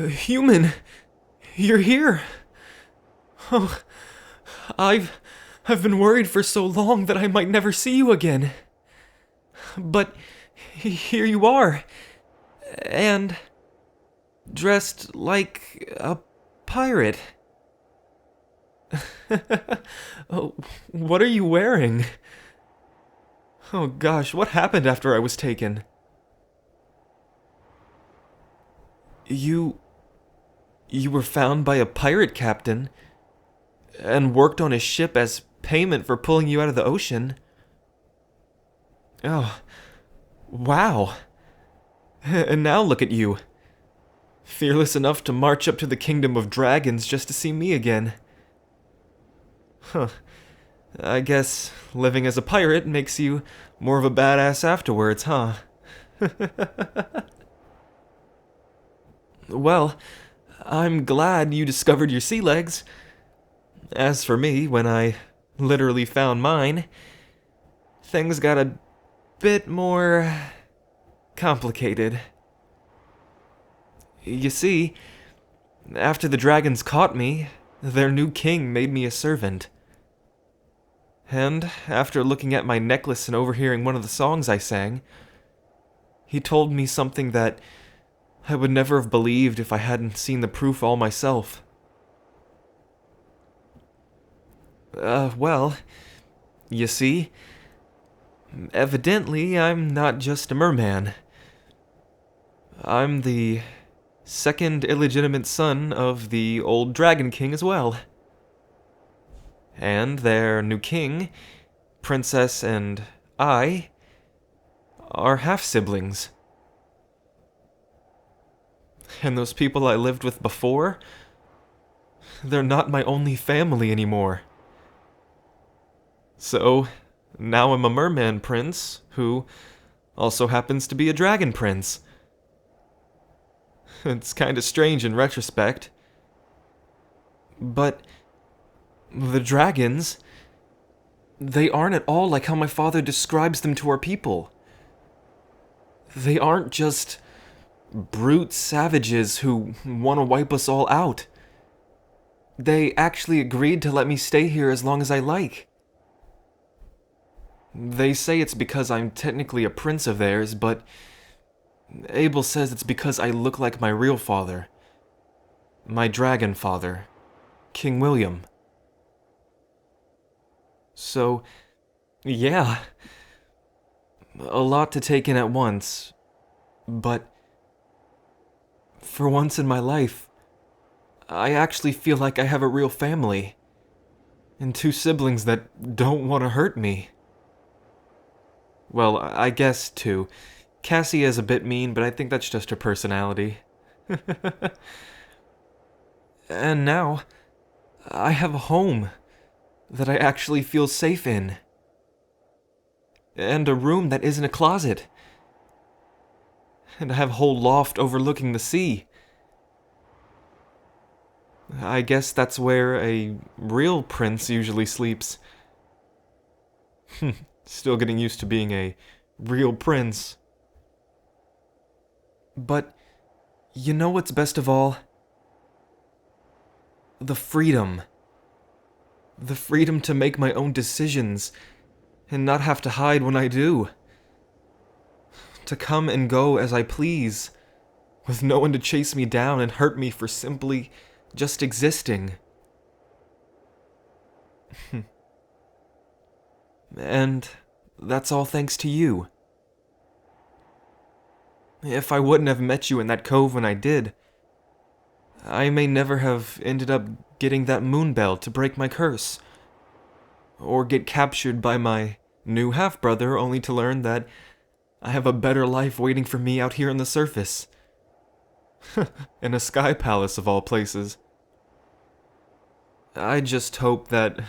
Human, you're here. Oh, I've been worried for so long that I might never see you again. But here you are, and dressed like a pirate. Oh, what are you wearing? Oh gosh, what happened after I was taken? You were found by a pirate captain and worked on his ship as payment for pulling you out of the ocean. Oh, wow. And now look at you. Fearless enough to march up to the kingdom of dragons just to see me again. Huh. I guess living as a pirate makes you more of a badass afterwards, huh? Well, I'm glad you discovered your sea legs. As for me, when I literally found mine, things got a bit more complicated. You see, after the dragons caught me, their new king made me a servant. And after looking at my necklace and overhearing one of the songs I sang, he told me something that I would never have believed if I hadn't seen the proof all myself. Well, you see, evidently I'm not just a merman. I'm the second illegitimate son of the old Dragon King as well. And their new king, Princess, and I are half-siblings. And those people I lived with before, they're not my only family anymore. So, now I'm a merman prince, who also happens to be a dragon prince. It's kinda strange in retrospect. But the dragons, they aren't at all like how my father describes them to our people. They aren't just brute savages who want to wipe us all out. They actually agreed to let me stay here as long as I like. They say it's because I'm technically a prince of theirs, but Abel says it's because I look like my real father. My dragon father, King William. So, yeah. A lot to take in at once. But for once in my life, I actually feel like I have a real family. And two siblings that don't want to hurt me. Well, I guess two. Cassie is a bit mean, but I think that's just her personality. And now, I have a home that I actually feel safe in. And a room that isn't a closet. And I have a whole loft overlooking the sea. I guess that's where a real prince usually sleeps. Still getting used to being a real prince. But you know what's best of all? The freedom. The freedom to make my own decisions and not have to hide when I do. To come and go as I please, with no one to chase me down and hurt me for simply just existing. And that's all thanks to you. If I wouldn't have met you in that cove when I did, I may never have ended up getting that moon bell to break my curse. Or get captured by my new half-brother only to learn that I have a better life waiting for me out here on the surface. In a sky palace of all places. I just hope that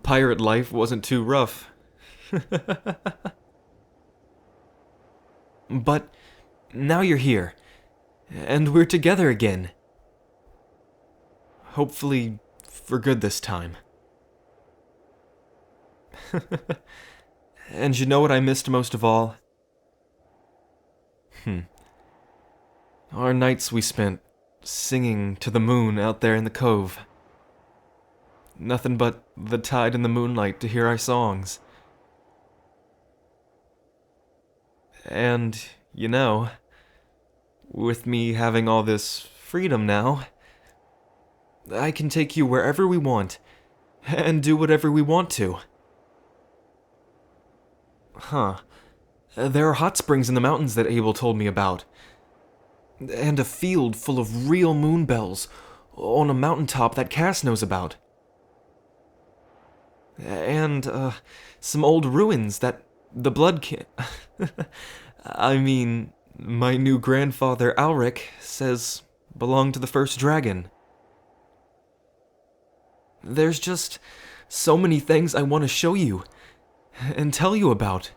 pirate life wasn't too rough. But now you're here, and we're together again. Hopefully, for good this time. And you know what I missed most of all? Our nights we spent singing to the moon out there in the cove. Nothing but the tide and the moonlight to hear our songs. And, with me having all this freedom now, I can take you wherever we want, and do whatever we want to. Huh. There are hot springs in the mountains that Abel told me about. And a field full of real moon bells on a mountaintop that Cass knows about. And, some old ruins that the blood can... I mean, my new grandfather Alric says belong to the first dragon. There's just so many things I want to show you and tell you about.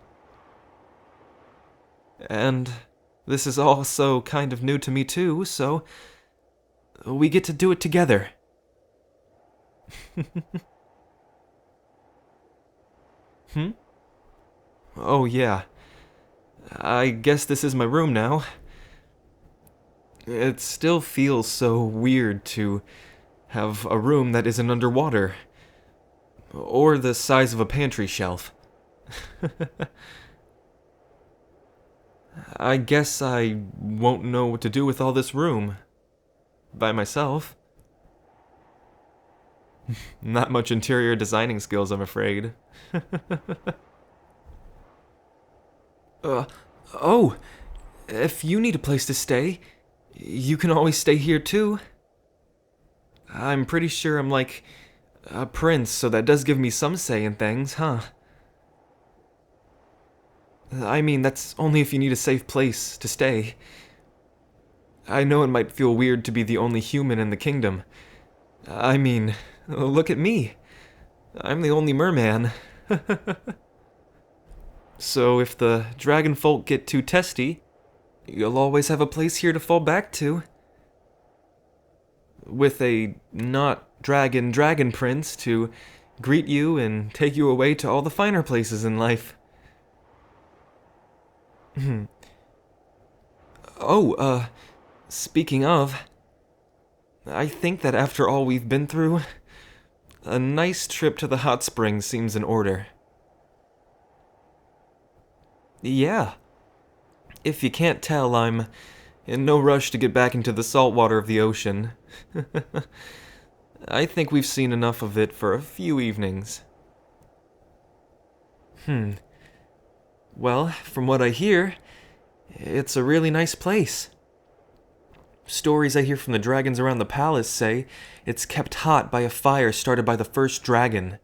And this is all so kind of new to me too, so we get to do it together. Oh yeah. I guess this is my room now. It still feels so weird to have a room that isn't underwater. Or the size of a pantry shelf. I guess I won't know what to do with all this room. By myself. Not much interior designing skills, I'm afraid. Oh, if you need a place to stay, you can always stay here too. I'm pretty sure I'm like a prince, so that does give me some say in things, huh? I mean, that's only if you need a safe place to stay. I know it might feel weird to be the only human in the kingdom. I mean, look at me. I'm the only merman. So if the dragon folk get too testy, you'll always have a place here to fall back to. With a not dragon prince to greet you and take you away to all the finer places in life. Oh, speaking of, I think that after all we've been through, a nice trip to the hot springs seems in order. Yeah. If you can't tell, I'm in no rush to get back into the salt water of the ocean. I think we've seen enough of it for a few evenings. Well, from what I hear, it's a really nice place. Stories I hear from the dragons around the palace say it's kept hot by a fire started by the first dragon,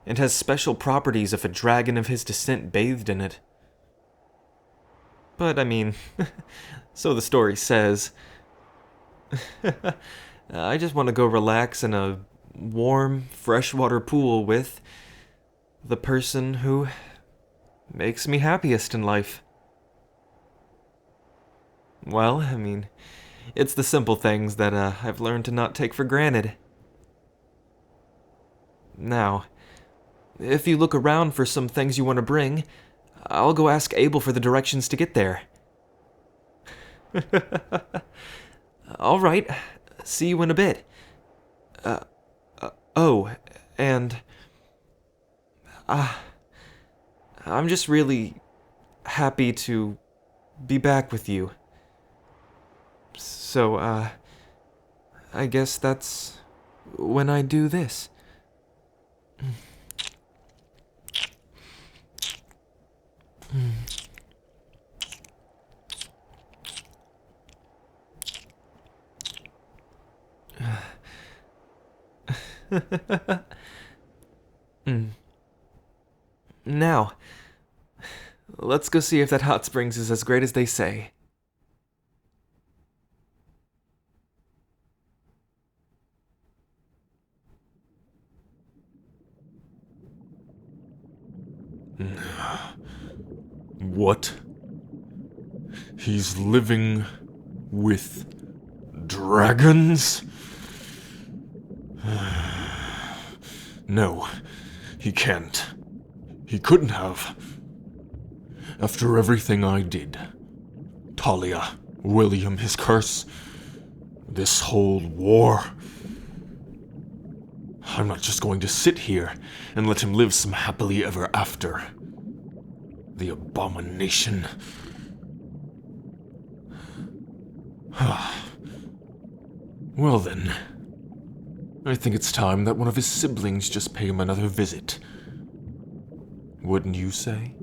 and has special properties if a dragon of his descent bathed in it. But, I mean, so the story says. I just want to go relax in a warm, freshwater pool with the person who makes me happiest in life. Well, I mean, it's the simple things that I've learned to not take for granted. Now, if you look around for some things you want to bring, I'll go ask Abel for the directions to get there. All right, see you in a bit. Oh, and I'm just really happy to be back with you. So, I guess that's when I do this. Now, let's go see if that hot springs is as great as they say. What? He's living with dragons? No, he can't. He couldn't have. After everything I did, Talia, William, his curse, this whole war. I'm not just going to sit here and let him live some happily ever after. The abomination. Well then, I think it's time that one of his siblings just pay him another visit. Wouldn't you say?